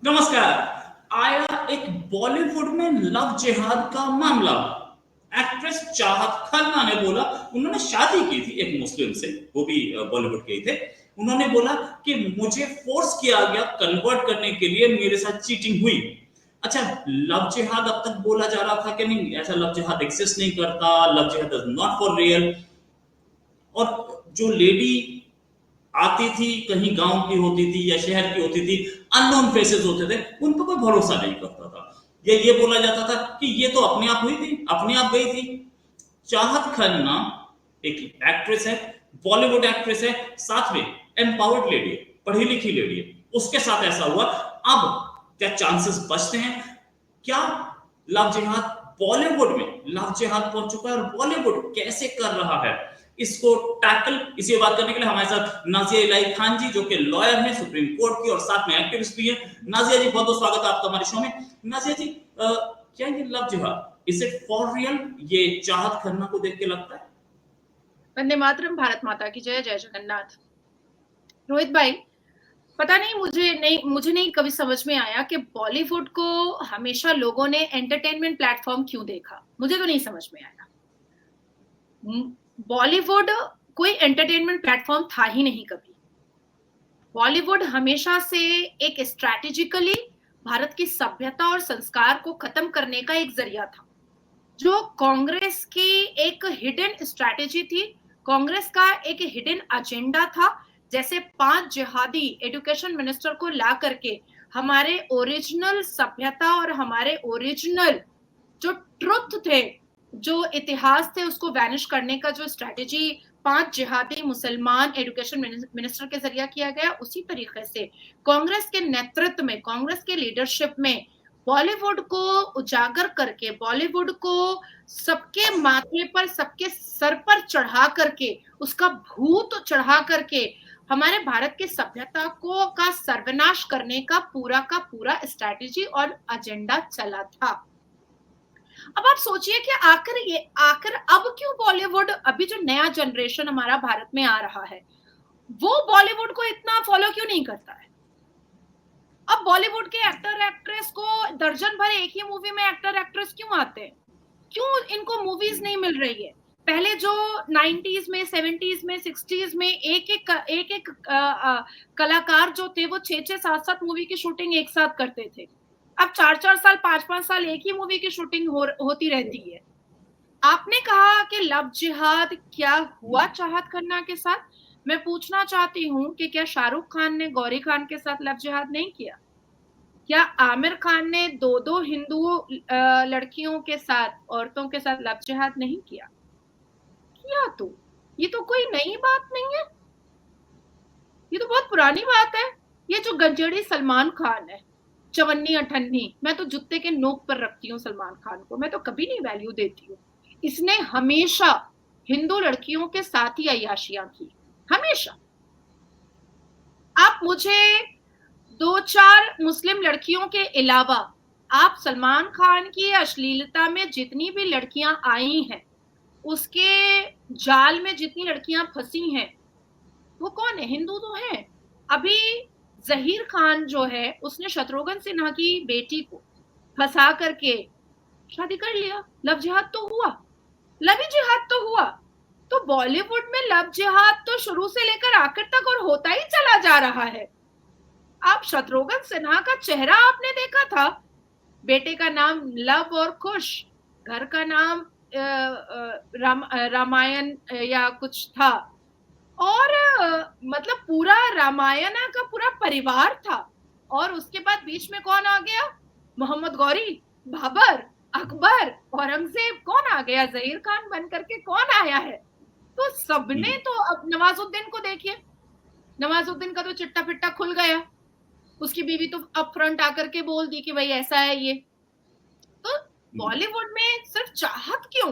नमस्कार। आया एक बॉलीवुड में लव जिहाद का मामला। एक्ट्रेस चाहत खन्ना ने बोला, उन्होंने शादी की थी एक मुस्लिम से, वो भी बॉलीवुड के ही थे। उन्होंने बोला कि मुझे फोर्स किया गया कन्वर्ट करने के लिए, मेरे साथ चीटिंग हुई। अच्छा, लव जिहाद अब तक बोला जा रहा था कि नहीं, ऐसा लव जिहाद एग्जिस्ट नहीं करता, लव जिहाद इज नॉट फॉर रियल। और जो लेडी आती थी, कहीं गांव की होती थी या शहर की होती थी, अननोन फेसेस होते थे, उन पर कोई भरोसा नहीं करता था। ये बोला जाता था कि ये तो अपने आप हुई थी, अपने आप गई थी। चाहत खन्ना एक एक्ट्रेस है, बॉलीवुड एक्ट्रेस है, साथ में एम्पावर्ड लेडी है, पढ़ी लिखी लेडी है, उसके साथ ऐसा हुआ। अब क्या चांसेस बचते हैं? क्या लव जिहाद बॉलीवुड में लव जिहाद पहुंच चुका है, और बॉलीवुड कैसे कर रहा है इसको टैकल? इसी बात करने के लिए हमारे साथ नाजिया इलाही खान जी, जो कि लॉयर हैं सुप्रीम कोर्ट की, और साथ में एक्टिविस्ट भी हैं। नाजिया जी, बहुत बहुत स्वागत है आपका हमारे शो में। नाजिया जी, क्या ये लव जिहाद इज इट फॉर रियल? ये चाहत खन्ना को देख के लगता है? वंदे मातरम, भारत माता की जय, जय जगन्नाथ। रोहित भाई, पता नहीं, मुझे नहीं कभी समझ में आया कि बॉलीवुड को हमेशा लोगों ने एंटरटेनमेंट प्लेटफॉर्म क्यों देखा। मुझे तो नहीं समझ में आया। बॉलीवुड कोई एंटरटेनमेंट प्लेटफॉर्म था ही नहीं कभी। बॉलीवुड हमेशा से एक स्ट्रैटेजिकली भारत की सभ्यता और संस्कार को खत्म करने का एक जरिया था, जो कांग्रेस की एक हिडन स्ट्रैटेजी थी, कांग्रेस का एक हिडन एजेंडा था। जैसे 5 जिहादी एजुकेशन मिनिस्टर को ला करके हमारे ओरिजिनल सभ्यता और हमारे ओरिजिनल जो ट्रुथ थे, जो इतिहास थे, उसको वैनिश करने का जो स्ट्रैटेजी 5 जिहादी मुसलमान एजुकेशन मिनिस्टर के जरिए किया गया, उसी तरीके से कांग्रेस के नेतृत्व में, कांग्रेस के लीडरशिप में बॉलीवुड को उजागर करके, बॉलीवुड को सबके माथे पर, सबके सर पर चढ़ा करके, उसका भूत चढ़ा करके हमारे भारत की सभ्यता को का सर्वनाश करने का पूरा स्ट्रैटेजी और एजेंडा चला था। अब आप सोचिए कि आखिर अब क्यों बॉलीवुड, अभी जो नया जनरेशन हमारा भारत में आ रहा है, वो बॉलीवुड को इतना फॉलो क्यों नहीं करता है? अब बॉलीवुड के एक्टर एक्ट्रेस को दर्जन भर एक ही मूवी में एक्टर एक्ट्रेस क्यों आते हैं? क्यों इनको मूवीज नहीं मिल रही है? पहले जो 90s में, 70s में, 60s में एक कलाकार जो थे, वो 6-6, 7-7 मूवी की शूटिंग एक साथ करते थे। अब 4-4 साल, 5-5 साल एक ही मूवी की शूटिंग होती रहती है। आपने कहा कि लव जिहाद क्या हुआ चाहत खन्ना के साथ? मैं पूछना चाहती हूँ कि क्या शाहरुख खान ने गौरी खान के साथ लव जिहाद नहीं किया? क्या आमिर खान ने 2-2 हिंदू लड़कियों के साथ, औरतों के साथ लव जिहाद नहीं किया? किया तो। ये तो कोई नई बात नहीं है, ये तो बहुत पुरानी बात है। ये जो गंजेड़ी सलमान खान है, चवन्नी अठन्नी, मैं तो जूते के नोक पर रखती हूँ सलमान खान को, मैं तो कभी नहीं वैल्यू देती हूँ। इसने हमेशा हिंदू लड़कियों के साथ ही अय्याशियां की, हमेशा। आप मुझे 2-4 मुस्लिम लड़कियों के अलावा, आप सलमान खान की अश्लीलता में जितनी भी लड़कियां आई हैं, उसके जाल में जितनी लड़कियां फंसी हैं, वो कौन है? हिंदू तो है। अभी जहीर खान जो है, उसने शत्रुघ्न सिन्हा की बेटी को फंसा करके शादी कर लिया। लव जिहाद तो हुआ, लव जिहाद तो हुआ। तो बॉलीवुड में लव जिहाद तो शुरू से लेकर आखिर तक और होता ही चला जा रहा है। आप शत्रुघ्न सिन्हा का चेहरा आपने देखा था? बेटे का नाम लव और खुश, घर का नाम रामायण या कुछ था, और मतलब पूरा रामायण का पूरा परिवार था। और उसके बाद बीच में कौन आ गया? मोहम्मद गौरी, बाबर, अकबर, औरंगजेब, कौन आ गया? जहीर खान बन करके कौन आया है? तो सबने तो, अब नवाजुद्दीन को देखिए, नवाजुद्दीन का तो चिट्टा पिट्टा खुल गया। उसकी बीवी तो अप फ्रंट आकर के बोल दी कि भाई ऐसा है ये। तो बॉलीवुड में सिर्फ चाहत क्यों?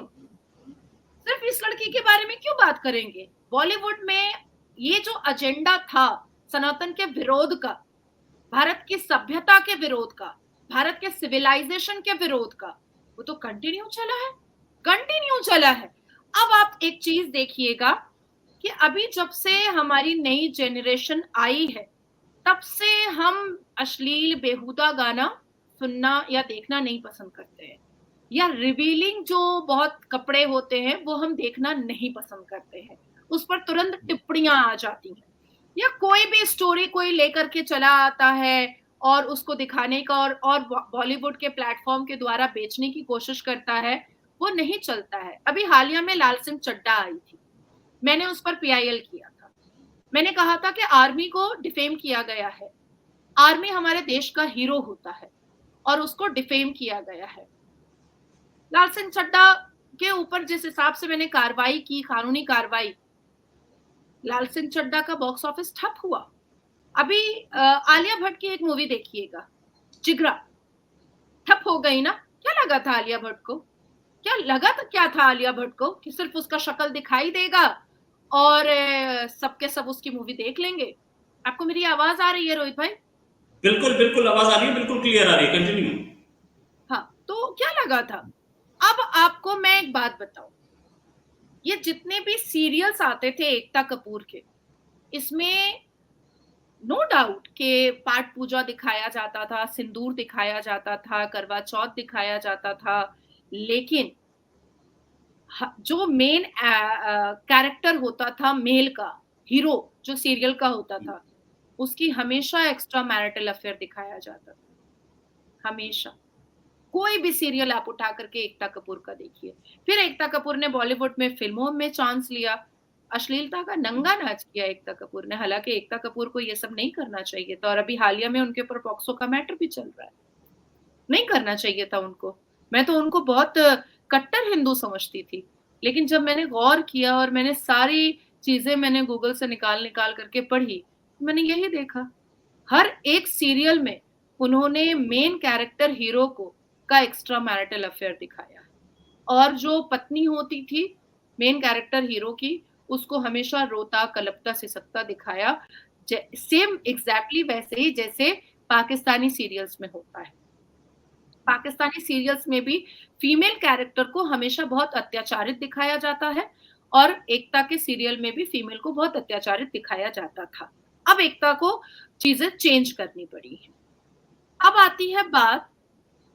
सिर्फ इस लड़की के बारे में क्यों बात करेंगे? बॉलीवुड में ये जो एजेंडा था सनातन के विरोध का, भारत की सभ्यता के विरोध का, भारत के सिविलाइजेशन के विरोध का, वो तो कंटिन्यू चला है, कंटिन्यू चला है। अब आप एक चीज देखिएगा कि अभी जब से हमारी नई जनरेशन आई है, तब से हम अश्लील बेहुदा गाना सुनना या देखना नहीं पसंद करते हैं, या रिवीलिंग जो बहुत कपड़े होते हैं वो हम देखना नहीं पसंद करते हैं, उस पर तुरंत टिप्पणियां आ जाती हैं, या कोई भी स्टोरी कोई लेकर के चला आता है और उसको दिखाने का और बॉलीवुड के प्लेटफॉर्म के द्वारा बेचने की कोशिश करता है, वो नहीं चलता है। अभी हालिया में लाल सिंह चड्ढा आई थी, मैंने उस पर पीआईएल किया था। मैंने कहा था कि आर्मी को डिफेम किया गया है, आर्मी हमारे देश का हीरो होता है और उसको डिफेम किया गया है। लाल सिंह चड्ढा के ऊपर जिस हिसाब से मैंने कार्रवाई की, कानूनी कार्रवाई, लाल सिंह चड्ढा का बॉक्स ऑफिस ठप हुआ। अभी आलिया भट्ट की एक मूवी देखिएगा, जिगरा, ठप हो गई ना। क्या लगा था आलिया भट्ट को? क्या लगा था, क्या था आलिया भट्ट को कि सिर्फ उसका शक्ल दिखाई देगा और सबके सब उसकी मूवी देख लेंगे? आपको मेरी आवाज आ रही है रोहित भाई? बिल्कुल बिल्कुल आवाज आ रही है, बिल्कुल क्लियर आ रही है, कंटिन्यू। हाँ, तो क्या लगा था? अब आपको मैं एक बात बताऊं, ये जितने भी सीरियल्स आते थे एकता कपूर के, इसमें नो डाउट के पाठ पूजा दिखाया जाता था, सिंदूर दिखाया जाता था, करवा चौथ दिखाया जाता था, लेकिन जो मेन कैरेक्टर होता था मेल का, हीरो जो सीरियल का होता था, उसकी हमेशा एक्स्ट्रा मैरिटल अफेयर दिखाया जाता था, हमेशा। कोई भी सीरियल आप उठा करके एकता कपूर का देखिए। फिर एकता कपूर ने बॉलीवुड में फिल्मों में चांस लिया, अश्लीलता का नंगा नाच किया एकता कपूर ने। हालांकि एकता कपूर को ये सब नहीं करना चाहिए था, और अभी हालिया में उनके ऊपर पॉक्सो का मैटर भी चल रहा है। नहीं करना चाहिए था उनको। मैं तो उनको बहुत कट्टर हिंदू समझती थी, लेकिन जब मैंने गौर किया और मैंने सारी चीजें मैंने गूगल से निकाल निकाल करके पढ़ी, मैंने यही देखा, हर एक सीरियल में उन्होंने मेन कैरेक्टर हीरो को का एक्स्ट्रा मैरिटल अफेयर दिखाया, और जो पत्नी होती थी मेन कैरेक्टर हीरो की, उसको हमेशा रोता कलपता सिसकता दिखाया, सेम एग्जैक्टली वैसे ही जैसे पाकिस्तानी सीरियल्स में होता है। पाकिस्तानी सीरियल्स में भी फीमेल कैरेक्टर को हमेशा बहुत अत्याचारित दिखाया जाता है, और एकता के सीरियल में भी फीमेल को बहुत अत्याचारित दिखाया जाता था। अब एकता को चीजें चेंज करनी पड़ी है। अब आती है बात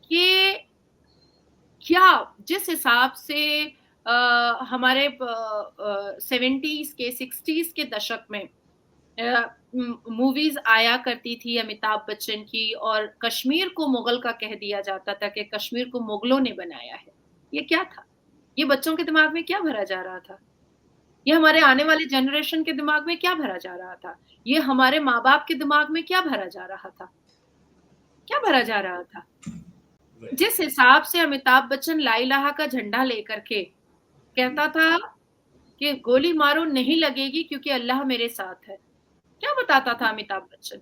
कि क्या जिस हिसाब से हमारे 70s के 60s के दशक में मूवीज आया करती थी अमिताभ बच्चन की, और कश्मीर को मुगल का कह दिया जाता था कि कश्मीर को मुगलों ने बनाया है। ये क्या था? ये बच्चों के दिमाग में क्या भरा जा रहा था? ये हमारे आने वाले जनरेशन के दिमाग में क्या भरा जा रहा था? ये हमारे माँ बाप के दिमाग में क्या भरा जा रहा था? क्या भरा जा रहा था? जिस हिसाब से अमिताभ बच्चन ला इलाहा का झंडा लेकर के कहता था कि गोली मारो नहीं लगेगी क्योंकि अल्लाह मेरे साथ है, क्या बताता था अमिताभ बच्चन?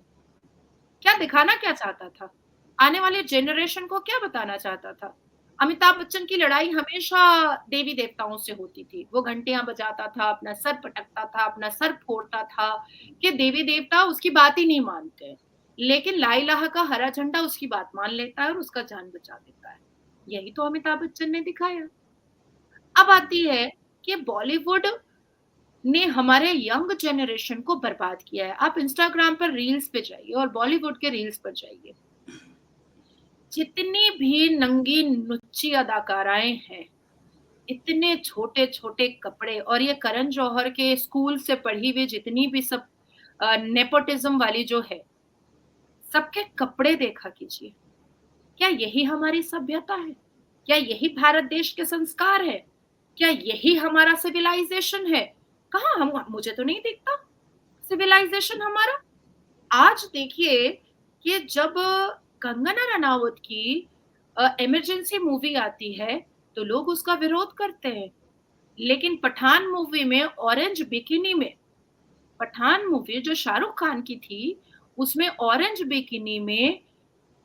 क्या दिखाना क्या चाहता था? आने वाले जनरेशन को क्या बताना चाहता था? अमिताभ बच्चन की लड़ाई हमेशा देवी देवताओं से होती थी। वो घंटियां बजाता था, अपना सर पटकता था, अपना सर फोड़ता था कि देवी देवता उसकी बात ही नहीं मानते, लेकिन ला इलाहा का हरा झंडा उसकी बात मान लेता है और उसका जान बचा देता है। यही तो अमिताभ बच्चन ने दिखाया। अब आती है कि बॉलीवुड ने हमारे यंग जनरेशन को बर्बाद किया है। आप इंस्टाग्राम पर रील्स पे जाइए और बॉलीवुड के रील्स पर जाइए, जितनी भी नंगी नुच्ची अदाकाराएं हैं, इतने छोटे छोटे कपड़े, और ये करण जौहर के स्कूल से पढ़ी हुई जितनी भी सब नेपोटिज्म वाली जो है, सबके कपड़े देखा कीजिए। क्या यही हमारी सभ्यता है? क्या यही भारत देश के संस्कार है? क्या यही हमारा सिविलाइजेशन है? कहाँ, हम, मुझे तो नहीं दिखता सिविलाइजेशन हमारा। आज देखिए कि जब कंगना रनावत की इमरजेंसी मूवी आती है तो लोग उसका विरोध करते हैं, लेकिन पठान मूवी में ऑरेंज बिकिनी में, पठान मूवी जो शाहरुख खान की थी, उसमें ऑरेंज बिकिनी में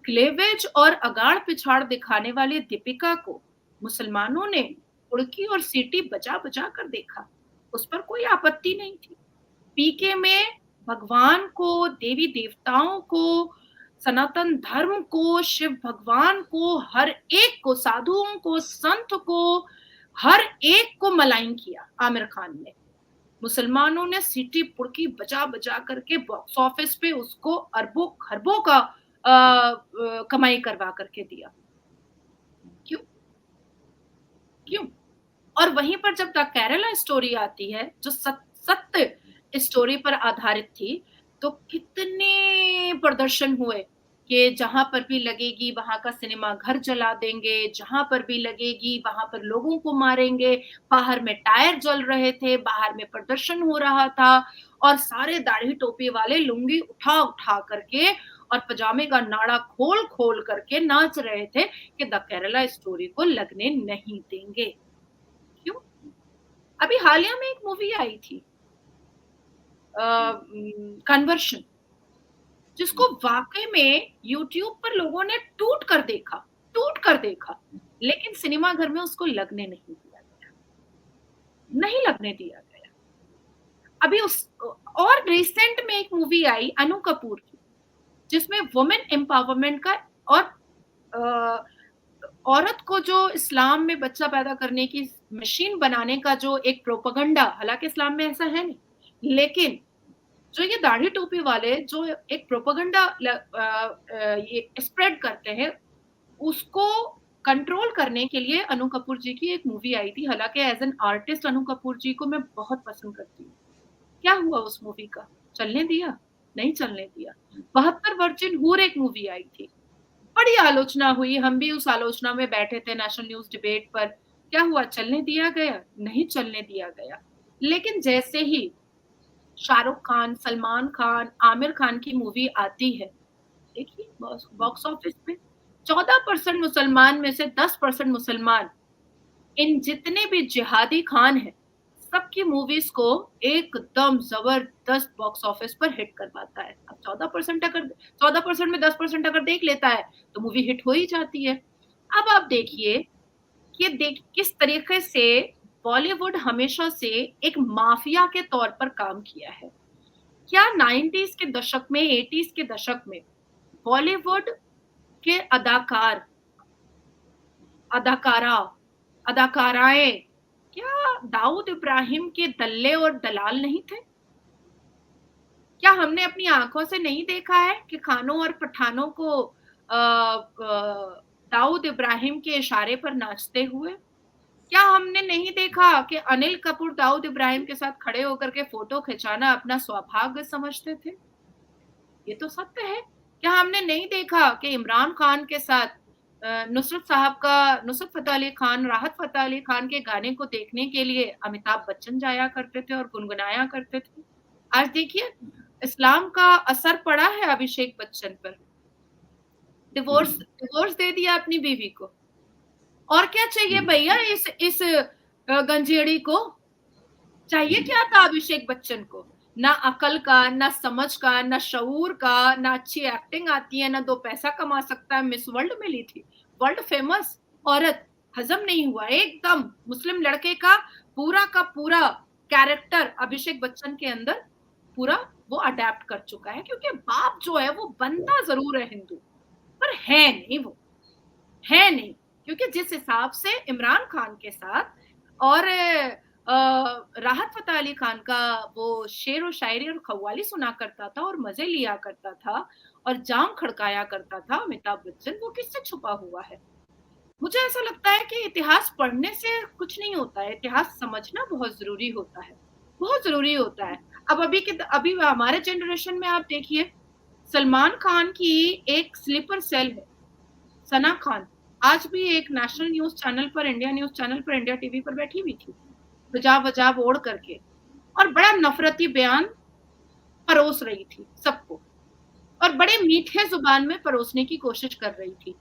क्लेवेज और अगाड़ पिछाड़ दिखाने वाली दीपिका को मुसलमानों ने उड़की और सीटी बजा बजा कर देखा, उस पर कोई आपत्ति नहीं थी। पीके में भगवान को, देवी देवताओं को, सनातन धर्म को, शिव भगवान को, हर एक को, साधुओं को, संत को, हर एक को मलाइन किया आमिर खान ने। मुसलमानों ने सीटी पुड़की बजा बजा करके बॉक्स ऑफिस पे उसको अरबों खरबों का कमाई करवा करके दिया। क्यों? क्यों? और वहीं पर जब द केरला स्टोरी आती है, जो सत्य स्टोरी पर आधारित थी, तो कितने प्रदर्शन हुए कि जहाँ पर भी लगेगी वहाँ का सिनेमा घर जला देंगे, जहाँ पर भी लगेगी वहाँ पर लोगों को मारेंगे, बाहर में टायर जल रहे थे, बाहर में प्रदर्शन हो रहा था और सारे दाढ़ी टोपी वाले लुंगी उठा-उठा करके और पजामे का नाड़ा खोल-खोल करके नाच रहे थे कि द केरला स्टोरी को लगने नहीं देंगे। क्यों? अभी हालिया में एक मूवी आई थी कन्वर्शन, जिसको वाक़ई में यूट्यूब पर लोगों ने टूट कर देखा, लेकिन सिनेमा घर में उसको लगने नहीं दिया गया, नहीं लगने दिया गया। अभी उस और रिसेंट में एक मूवी आई अनु कपूर की, जिसमें वुमेन एम्पावरमेंट का और अ, औरत को जो इस्लाम में बच्चा पैदा करने की मशीन बनाने का जो एक प्रोपेगेंडा, हालाँकि इस्लाम में ऐसा है नहीं, लेकिन जो ये दाढ़ी टोपी वाले जो एक प्रोपेगेंडा ये स्प्रेड करते हैं, उसको कंट्रोल करने के लिए अनु कपूर जी की एक मूवी आई थी। हालाँकि एज़ एन आर्टिस्ट अनु कपूर जी को मैं बहुत पसंद करती हूँ। क्या हुआ उस मूवी का? चलने दिया? नहीं चलने दिया। 72 वर्जिन हूर एक मूवी आई थी। बड़ी आलोचना हुई, हम भी उस आलोचना में बैठे थे नेशनल न्यूज़ डिबेट पर। क्या हुआ? चलने दिया गया? नहीं चलने दिया गया। लेकिन जैसे ही शाहरुख खान, सलमान खान, आमिर खान की मूवी आती है, देखिए बॉक्स ऑफिस पे 14% मुसलमान में से 10% मुसलमान, इन जितने भी जिहादी खान हैं, सबकी मूवीज़ को एकदम ज़बरदस्त बॉक्स ऑफिस पर हिट करवाता है। अब 14% में 10% अगर देख लेता है, तो मूवी हिट हो ही जाती है। अब आप देखिए कि किस तरीके से बॉलीवुड हमेशा से एक माफिया के तौर पर काम किया है। क्या 90s के दशक में, 80s के दशक में बॉलीवुड के अदाकारा, अदाकाराएँ क्या दाऊद इब्राहिम के दल्ले और दलाल नहीं थे? क्या हमने अपनी आँखों से नहीं देखा है कि खानों और पठानों को दाऊद इब्राहिम के इशारे पर नाचते हुए? क्या हमने नहीं देखा कि अनिल कपूर दाऊद इब्राहिम के साथ खड़े होकर के फ़ोटो खिंचाना अपना सौभाग्य समझते थे? ये तो सत्य है। क्या हमने नहीं देखा कि इमरान खान के साथ नुसरत फ़तेह अली खान, राहत फ़तेह अली खान के गाने को देखने के लिए अमिताभ बच्चन जाया करते थे और गुनगुनाया करते थे? आज देखिए, इस्लाम का असर पड़ा है अभिषेक बच्चन पर। डिवोर्स दे दिया अपनी बीवी को। और क्या चाहिए भैया इस गंजेड़ी को? चाहिए क्या था अभिषेक बच्चन को? ना अकल का, ना समझ का, ना शऊर का, ना अच्छी एक्टिंग आती है, ना 2 पैसा कमा सकता है। मिस वर्ल्ड मिली थी, वर्ल्ड फेमस औरत, हज़म नहीं हुआ। एकदम मुस्लिम लड़के का पूरा कैरेक्टर अभिषेक बच्चन के अंदर पूरा वो अडैप्ट कर चुका है, क्योंकि बाप जो है वो बनता ज़रूर है हिंदू, पर है नहीं वो, है नहीं। क्योंकि जिस हिसाब से इमरान खान के साथ और राहत फ़तेह अली खान का वो शेर और शायरी और कव्वाली सुना करता था और मज़े लिया करता था और जाम खड़काया करता था अमिताभ बच्चन, वो किससे छुपा हुआ है? मुझे ऐसा लगता है कि इतिहास पढ़ने से कुछ नहीं होता है, इतिहास समझना बहुत ज़रूरी होता है, बहुत ज़रूरी होता है। अब अभी हमारे जनरेशन में आप देखिए, सलमान खान की एक स्लीपर सेल है, सना खान, आज भी एक नेशनल न्यूज़ चैनल पर, इंडिया न्यूज़ चैनल पर, इंडिया टीवी पर बैठी हुई थी, हिजाब-विजाब ओढ़ करके, और बड़ा नफ़रती बयान परोस रही थी सबको और बड़े मीठे ज़ुबान में परोसने की कोशिश कर रही थी।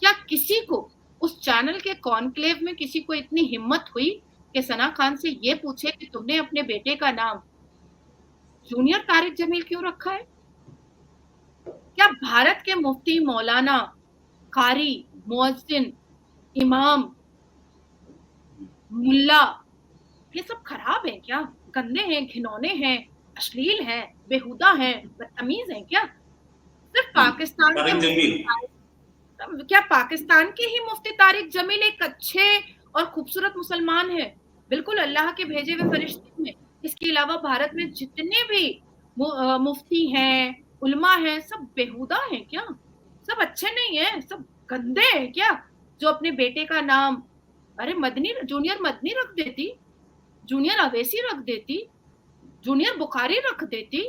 क्या किसी को उस चैनल के कॉन्क्लेव में किसी को इतनी हिम्मत हुई कि सना खान से ये पूछे कि तुमने अपने बेटे का नाम जूनियर तारिक जमील क्यों रखा है? क्या भारत के मुफ्ती, मौलाना, कारी, मुअज्जिन, इमाम, मुल्ला, ये सब खराब हैं क्या? गंदे हैं, घिनौने हैं, अश्लील हैं, बेहुदा हैं, बदतमीज़ हैं क्या? सिर्फ पाकिस्तान के तारिक जमील, क्या पाकिस्तान के ही मुफ्ती तारिक जमील एक अच्छे और खूबसूरत मुसलमान हैं? बिल्कुल अल्लाह के भेजे हुए फरिश्ते हैं, इसके अलावा भारत में जितने भी मुफ्ती हैं, उलमा हैं, सब बेहुदा हैं क्या? सब अच्छे नहीं है? सब गंदे हैं क्या? जो अपने बेटे का नाम अरे मदनी, जूनियर मदनी रख देती, जूनियर अवैसी रख देती, जूनियर बुखारी रख देती,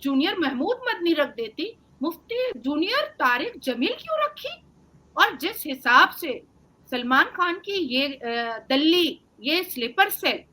जूनियर महमूद मदनी रख देती, मुफ्ती जूनियर तारिक जमील क्यों रखी? और जिस हिसाब से सलमान खान की ये दल्ली, ये स्लीपर सेल,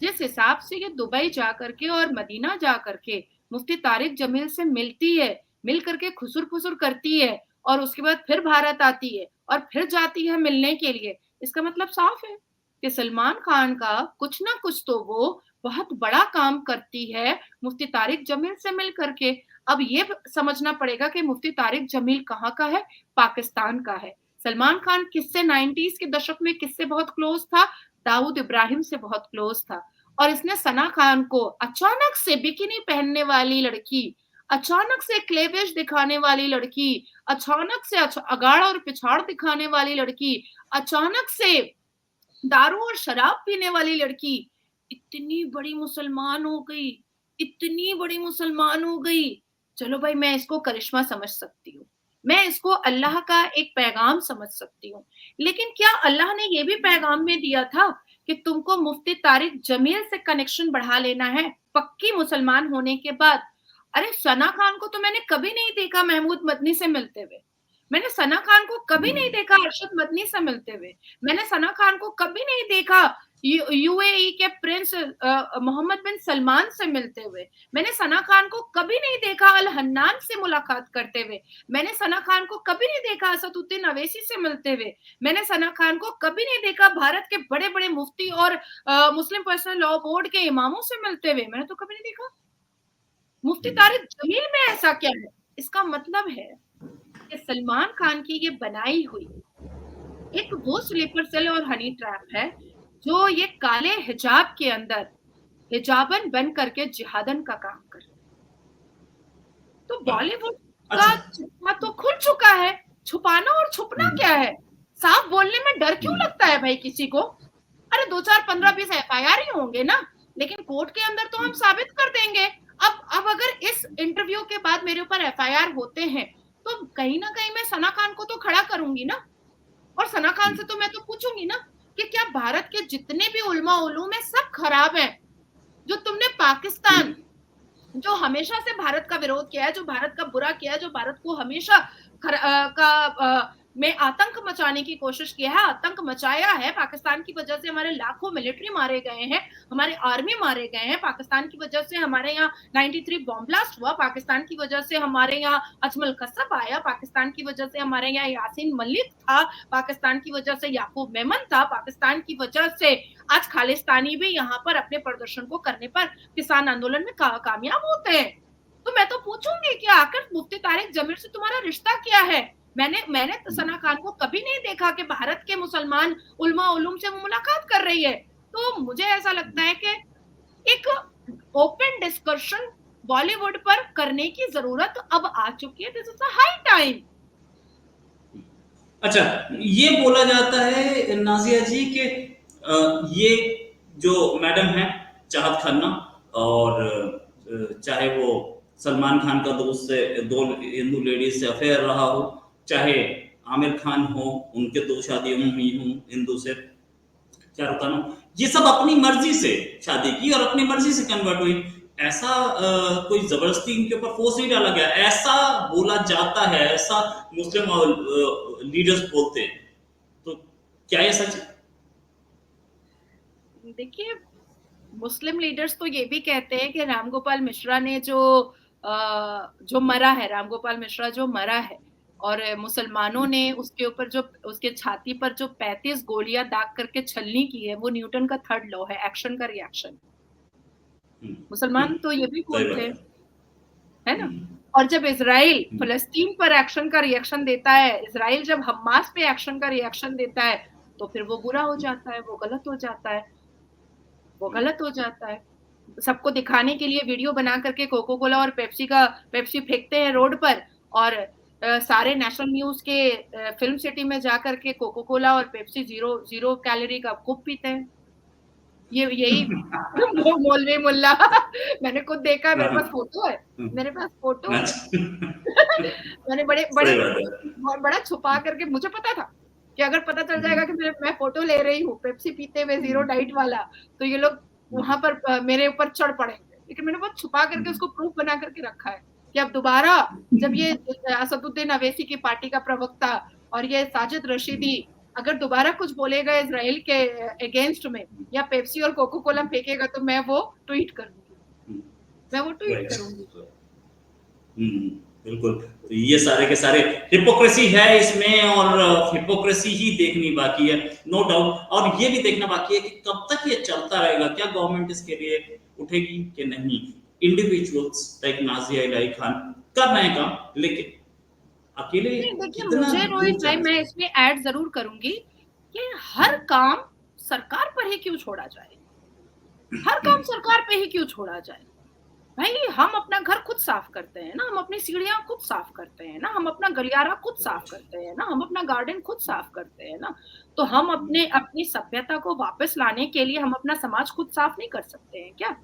जिस हिसाब से ये दुबई जा करके और मदीना जा करके मुफ्ती तारिक जमील से मिलती है, मिल करके खुसुर फुसुर करती है और उसके बाद फिर भारत आती है और फिर जाती है मिलने के लिए, इसका मतलब साफ है कि सलमान खान का कुछ ना कुछ तो वो बहुत बड़ा काम करती है मुफ्ती तारिक जमील से मिल करके। अब ये समझना पड़ेगा कि मुफ्ती तारिक जमील कहाँ का है? पाकिस्तान का है। सलमान खान किससे 90s के दशक में किससे बहुत क्लोज था? दाऊद इब्राहिम से बहुत क्लोज था। और इसने सना खान को अचानक से बिकिनी पहनने वाली लड़की, अचानक से क्लेवेज दिखाने वाली लड़की, अचानक से अगाड़ और पिछाड़ दिखाने वाली लड़की, अचानक से दारू और शराब पीने वाली लड़की इतनी बड़ी मुसलमान हो गई, इतनी बड़ी मुसलमान हो गई। चलो भाई, मैं इसको करिश्मा समझ सकती हूँ, मैं इसको अल्लाह का एक पैगाम समझ सकती हूँ, लेकिन क्या अल्लाह ने ये भी पैगाम में दिया था कि तुमको मुफ्ती तारिक जमील से कनेक्शन बढ़ा लेना है पक्की मुसलमान होने के बाद? अरे सना खान को तो मैंने कभी नहीं देखा महमूद मदनी से मिलते हुए, मैंने सना खान को कभी नहीं देखा अरशद मदनी से मिलते हुए, मैंने सना खान को कभी नहीं देखा यूएई के प्रिंस मोहम्मद बिन सलमान से मिलते हुए, मैंने सना खान को कभी नहीं देखा अल हन्नान से मुलाकात करते हुए, मैंने सना खान को कभी नहीं देखा असदुद्दीन अवैसी से मिलते हुए, मैंने सना खान को कभी नहीं देखा भारत के बड़े बड़े मुफ्ती और मुस्लिम पर्सनल लॉ बोर्ड के इमामों से मिलते हुए, मैंने तो कभी नहीं देखा। मुफ्ती तारिक जमील में ऐसा क्या है? इसका मतलब है कि सलमान खान की ये बनाई हुई एक वो स्लीपर सेल और हनी ट्रैप है जो ये काले हिजाब के अंदर हिजाबन बन करके जिहादन का काम कर। तो बॉलीवुड का चिट्ठा तो खुल चुका है, छुपाना और छुपना क्या है? साफ बोलने में डर क्यों लगता है भाई किसी को? अरे 2 4 15 20 एफआईआर ही होंगे ना, लेकिन कोर्ट के अंदर तो हम साबित कर देंगे। अब अगर इस इंटरव्यू के बाद मेरे ऊपर एफआईआर होते हैं तो कहीं ना कहीं मैं सना खान को तो खड़ा करूंगी ना, और सना खान से तो मैं तो पूछूंगी ना कि क्या भारत के जितने भी उलमा उलूम है सब खराब हैं? जो तुमने पाकिस्तान, जो हमेशा से भारत का विरोध किया है, जो भारत का बुरा किया है, जो भारत को हमेशा में आतंक मचाने की कोशिश की है, आतंक मचाया है, पाकिस्तान की वजह से हमारे लाखों मिलिट्री मारे गए हैं, हमारे आर्मी मारे गए हैं, पाकिस्तान की वजह से हमारे यहाँ 93 बॉम्ब ब्लास्ट हुआ, पाकिस्तान की वजह से हमारे यहाँ अजमल कसब आया, पाकिस्तान की वजह से हमारे यहाँ यासीन मलिक था, पाकिस्तान की वजह से याकूब मेमन था, पाकिस्तान की वजह से आज खालिस्तानी भी यहाँ पर अपने प्रदर्शन को करने पर किसान आंदोलन में कामयाब होते हैं। तो मैं तो पूछूंगी कि आखिर मुफ्ती तारिक जमील से तुम्हारा रिश्ता क्या है? मैंने सना खान को कभी नहीं देखा कि भारत के मुसलमान उलमा उलूम से वो मुलाकात कर रही है। तो मुझे ऐसा लगता है कि एक ओपन डिस्कशन बॉलीवुड पर करने की जरूरत अब आ चुकी है। This is a high time. अच्छा, ये बोला जाता है नाजिया जी कि ये जो मैडम है चाहत खन्ना, और चाहे वो सलमान खान का दोस्त से 2 हिंदू लेडीज से अफेयर रहा हो, चाहे आमिर खान हो, उनके 2 शादियां हुई हों हिंदू से, शाहरुख खान हो, ये सब अपनी मर्जी से शादी की और अपनी मर्जी से कन्वर्ट हुई। ऐसा कोई जबरदस्ती इनके ऊपर फोर्स नहीं डाला गया, ऐसा बोला जाता है, ऐसा मुस्लिम लीडर्स बोलते हैं। तो क्या ये सच है? देखिए, मुस्लिम लीडर्स तो ये भी कहते हैं कि रामगोपाल मिश्रा ने जो मरा है, रामगोपाल मिश्रा जो मरा है और मुसलमानों ने उसके ऊपर जो उसके छाती पर जो 35 गोलियां दाग करके छलनी की है, वो न्यूटन का 3rd लॉ है, एक्शन का रिएक्शन। मुसलमान तो ये भी बोलते हैं, है ना? और जब इजराइल फलस्तीन पर एक्शन का रिएक्शन देता है, इजराइल जब हमास पे एक्शन का रिएक्शन देता है, तो फिर वो बुरा हो जाता है, वो गलत हो जाता है, वो गलत हो जाता है। सबको दिखाने के लिए वीडियो बना करके कोको कोला और पेप्सी फेंकते हैं रोड पर, और सारे नेशनल न्यूज के फिल्म सिटी में जाकर के कोको कोला और पेप्सी 0 कैलोरी का खूब पीते हैं। ये यही वो मौलवी मुल्ला मैंने खुद देखा है, मेरे पास फोटो है, मेरे पास फोटो है। मैंने बड़े बड़े सही बात है। बहुत बड़ा छुपा करके, मुझे पता था कि अगर पता चल जाएगा कि मैं फोटो ले रही हूँ पेप्सी पीते हुए जीरो डाइट वाला, तो ये लोग वहां पर मेरे ऊपर चढ़ पड़ेंगे, लेकिन मैंने बहुत छुपा करके उसको प्रूफ बना करके रखा है कि अब दोबारा जब ये असदुद्दीन अवैसी की पार्टी का प्रवक्ता और ये साजिद रशीदी अगर दोबारा कुछ बोलेगा इसराइल के अगेंस्ट में या पेप्सी और कोको कोला फेंकेगा, तो मैं वो ट्वीट करूंगी, मैं वो ट्वीट करूंगी। बिल्कुल। तो ये सारे के सारे हिपोक्रेसी है इसमें, और हिपोक्रेसी ही देखनी बाकी है, नो डाउट। और ये भी देखना बाकी है कि कब तक ये चलता रहेगा, क्या गवर्नमेंट इसके लिए उठेगी कि नहीं। इंडिविजुअल्स लाइक नाजिया इलाही खान कर रहे हैं काम, लेकिन अकेले देखिए, कितना मुझे दूर रोहित भाई, जा मैं इसमें ऐड जरूर करूंगी कि हर काम सरकार पर ही क्यों छोड़ा जाए, हर काम सरकार पे ही क्यों छोड़ा जाए। भाई हम अपना घर खुद साफ करते हैं ना, हम अपनी सीढ़ियां खुद साफ करते हैं ना, हम अपना गलियारा खुद साफ करते हैं ना, हम अपना गार्डन खुद साफ करते हैं ना, तो हम अपनी सभ्यता को वापस लाने के लिए हम अपना समाज खुद साफ नहीं कर सकते हैं क्या?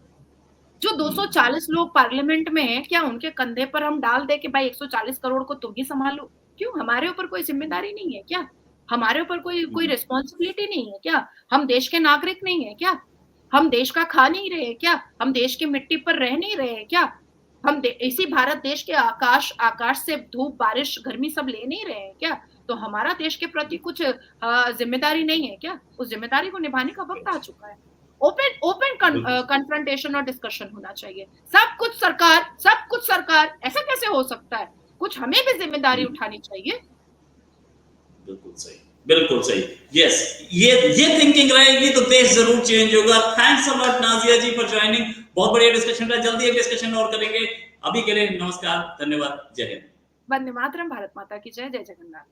जो 240 लोग पार्लियामेंट में हैं, क्या उनके कंधे पर हम डाल दे कि भाई 140 करोड़ को तुम ही संभालो? क्यों? हमारे ऊपर कोई जिम्मेदारी नहीं है क्या? हमारे ऊपर कोई रिस्पॉन्सिबिलिटी नहीं है क्या? हम देश के नागरिक नहीं है क्या? हम देश का खा नहीं रहे क्या? हम देश की मिट्टी पर रह नहीं रहे क्या? हम इसी भारत देश के आकाश से धूप बारिश गर्मी सब ले नहीं रहे हैं क्या? तो हमारा देश के प्रति कुछ जिम्मेदारी नहीं है क्या? उस जिम्मेदारी को निभाने का वक्त आ चुका है। ओपन कन्फ्रंटेशन और डिस्कशन होना चाहिए। सब कुछ सरकार, ऐसा कैसे हो सकता है? कुछ हमें भी जिम्मेदारी उठानी चाहिए। बिल्कुल सही, बिल्कुल सही। यस, ये थिंकिंग रहेगी तो देश जरूर चेंज होगा। Thanks a lot Nazia ji for joining. बहुत बढ़िया डिस्कशन रहा, जल्दी एक डिस्कशन और करेंगे। अभी के लिए नमस्कार, धन्यवाद, जय हिंद। वंदे मातरम, भारत माता की जय, जय जगन्नाथ।